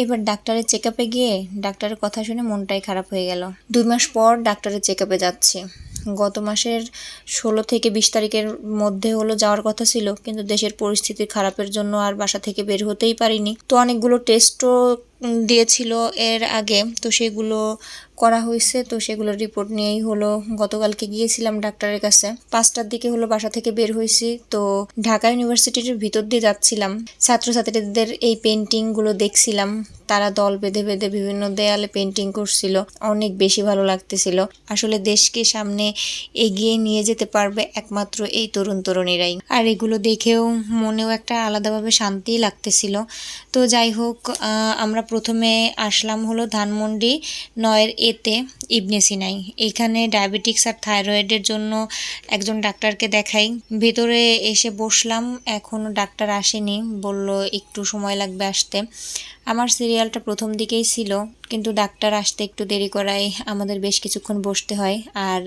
এবার ডাক্তারের চেকআপে গিয়ে ডাক্তারের কথা শুনে মনটাই খারাপ হয়ে গেল। 2 মাস পর ডাক্তারের চেকআপে যাচ্ছি। গত মাসের 16 থেকে 20 তারিখের মধ্যে হলো যাওয়ার কথা ছিল, কিন্তু দেশের পরিস্থিতি খারাপের জন্য আর বাসা থেকে বের হতেই পারিনি। তো অনেকগুলো টেস্টও দিয়েছিল এর আগে, তো সেগুলো করা হয়েছে। তো সেগুলোর রিপোর্ট নিয়েই হলো গতকালকে গিয়েছিলাম ডাক্তারের কাছে। 5টার দিকে হলো বাসা থেকে বের হয়েছি। তো ঢাকা ইউনিভার্সিটির ভিতর দিয়ে যাচ্ছিলাম, ছাত্রছাত্রীদের এই পেন্টিংগুলো দেখছিলাম। তারা দল বেঁধে বেঁধে বিভিন্ন দেয়ালে পেন্টিং করছিল, অনেক বেশি ভালো লাগতেছিল। আসলে দেশকে সামনে এগিয়ে নিয়ে যেতে পারবে একমাত্র এই তরুণ তরুণীরাই। আর এগুলো দেখেও মনেও একটা আলাদাভাবে শান্তি লাগতেছিল। তো যাই হোক, আমরা প্রথমে আসলাম হলো ধানমন্ডি 9 এতে ইবনে সিনাই। এখানে ডায়াবেটিক্স আর থাইরয়েডের জন্য একজন ডাক্তারকে দেখাই। ভেতরে এসে বসলাম, এখনও ডাক্তার আসেনি, বলল একটু সময় লাগবে আসতে। আমার সিরিয়ালটা প্রথম দিকেই ছিল, কিন্তু ডাক্তার আসতে একটু দেরি করায় আমাদের বেশ কিছুক্ষণ বসতে হয়। আর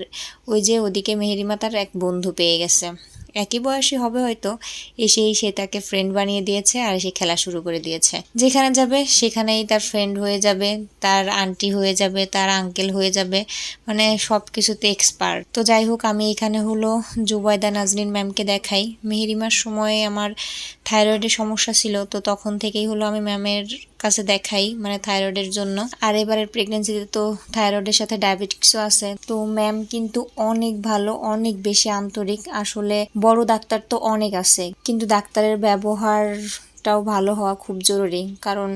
ওই যে ওদিকে মেহেরিমা তার এক বন্ধু পেয়ে গেছে, একই বয়সী হবে হয়তো, এসেই সে তাকে ফ্রেন্ড বানিয়ে দিয়েছে আর সে খেলা শুরু করে দিয়েছে। যেখানে যাবে সেখানেই তার ফ্রেন্ড হয়ে যাবে, তার আন্টি হয়ে যাবে, তার আঙ্কেল হয়ে যাবে, মানে সব কিছুতে এক্সপার্ট। তো যাই হোক, আমি এখানে হলো জুবাইদা নাজনীন ম্যামকে দেখাই। মেহেরিমার সময়ে আমার থাইরয়েডের সমস্যা ছিল, তো তখন থেকেই হলো আমি ম্যামের কাছে দেখাই, মানে থাইরয়েডের জন্য। আর এবারের প্রেগনেন্সিতে তো থাইরয়েডের সাথে ডায়াবেটিক্সও আছে। তো ম্যাম কিন্তু অনেক ভালো, অনেক বেশি আন্তরিক। আসলে বড় ডাক্তার তো অনেক আছে, কিন্তু ডাক্তারের ব্যবহারটাও ভালো হওয়া খুব জরুরি। কারণ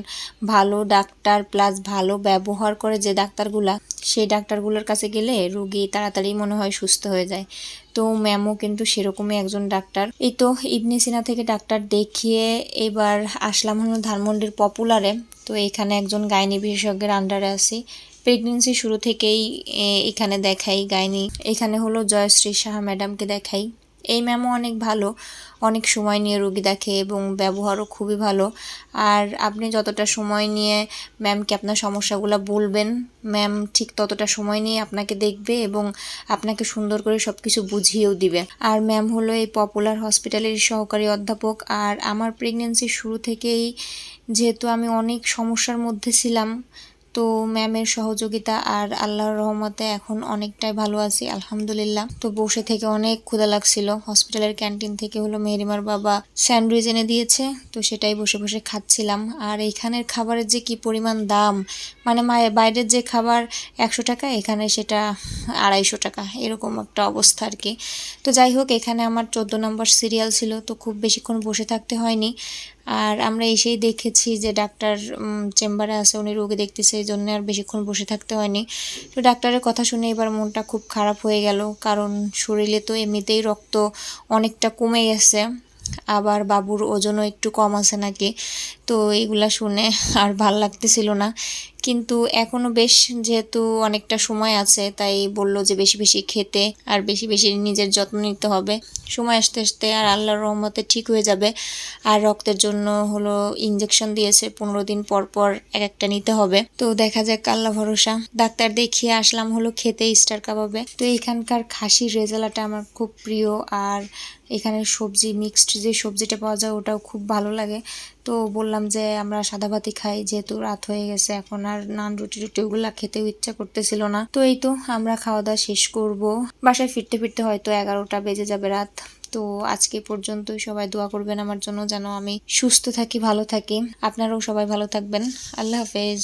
ভালো ডাক্তার প্লাস ভালো ব্যবহার করে যে ডাক্তারগুলা, সেই ডাক্তারগুলোর কাছে গেলে রোগী তাড়াতাড়ি মনে হয় সুস্থ হয়ে যায়। তো ম্যামও কিন্তু সেরকমই একজন ডাক্তার। এই তো ইবনে সিনা থেকে ডাক্তার দেখিয়ে এবার আসলাম হলো ধানমন্ডির পপুলারে। তো এখানে একজন গাইনি বিশেষজ্ঞের আন্ডারে আছি। প্রেগনেন্সি শুরু থেকেই এখানে দেখাই গাইনি। এখানে হলো জয়শ্রী সাহা ম্যাডামকে দেখাই। এই ম্যামও অনেক ভালো, অনেক সময় নিয়ে রোগী দেখে এবং ব্যবহারও খুবই ভালো। আর আপনি যতটা সময় নিয়ে ম্যামকে আপনার সমস্যাগুলো বলবেন, ম্যাম ঠিক ততটা সময় নিয়ে আপনাকে দেখবে এবং আপনাকে সুন্দর করে সব কিছু বুঝিয়েও দিবে। আর ম্যাম হলো এই পপুলার হসপিটালের সহকারী অধ্যাপক। আর আমার প্রেগনেন্সির শুরু থেকেই যেহেতু আমি অনেক সমস্যার মধ্যে ছিলাম, তো ম্যামের সহযোগিতা আর আল্লাহর রহমতে এখন অনেকটাই ভালো আছি আলহামদুলিল্লাহ। তো বসে থেকে অনেক ক্ষুধা লাগছিল, হসপিটালের ক্যান্টিন থেকে হলো মেহেরিমার বাবা স্যান্ডউইচ এনে দিয়েছে, তো সেটাই বসে বসে খাচ্ছিলাম। আর এখানের খাবারের যে কি পরিমাণ দাম, মানে বাইরের যে খাবার 100 টাকা, এখানে সেটা 250 টাকা, এরকম একটা অবস্থা আর কি। তো যাই হোক, এখানে আমার 14 নম্বর সিরিয়াল ছিল, তো খুব বেশিক্ষণ বসে থাকতে হয়নি। আর আমরা এসেই দেখেছি যে ডাক্তার চেম্বারে আছে, উনি রোগী দেখতেছে, এই জন্য আর বেশিক্ষণ বসে থাকতে হয়নি। তো ডাক্তারের কথা শুনে এবার মনটা খুব খারাপ হয়ে গেল, কারণ শরীরে তো এমনিতেই রক্ত অনেকটা কমে গেছে, আবার বাবুর ওজনও একটু কম আছে নাকি। তো এগুলা শুনে আর ভাল লাগতেছিল না। কিন্তু এখনও বেশ, যেহেতু অনেকটা সময় আছে, তাই বলল যে বেশি বেশি খেতে আর বেশি বেশি নিজের যত্ন নিতে হবে। সময় আসতে আসতে আর আল্লাহর রহমতে ঠিক হয়ে যাবে। আর রক্তের জন্য হলো ইঞ্জেকশন দিয়েছে, 15 দিন পর পর এক একটা নিতে হবে। তো দেখা যাক, আল্লাহ ভরসা। ডাক্তার দেখিয়ে আসলাম হলো খেতে স্টার কাবাবে। তো এখানকার খাসির রেজালাটা আমার খুব প্রিয়। আর এখানে সবজি মিক্সড যে সবজিটা পাওয়া যায় ওটাও খুব ভালো লাগে। তো বললাম যে আমরা সাদা ভাতই খাই, যেহেতু রাত হয়ে গেছে, এখন আর নান রুটি টুটি ওগুলা খেতেও ইচ্ছা করতেছিল না। তো এই তো আমরা খাওয়া দাওয়া শেষ করব, বাসায় ফিরতে ফিরতে হয়তো 11টা বেজে যাবে রাত। তো আজকে পর্যন্তই, সবাই দোয়া করবেন আমার জন্য যেন আমি সুস্থ থাকি, ভালো থাকি। আপনারাও সবাই ভালো থাকবেন। আল্লাহ হাফেজ।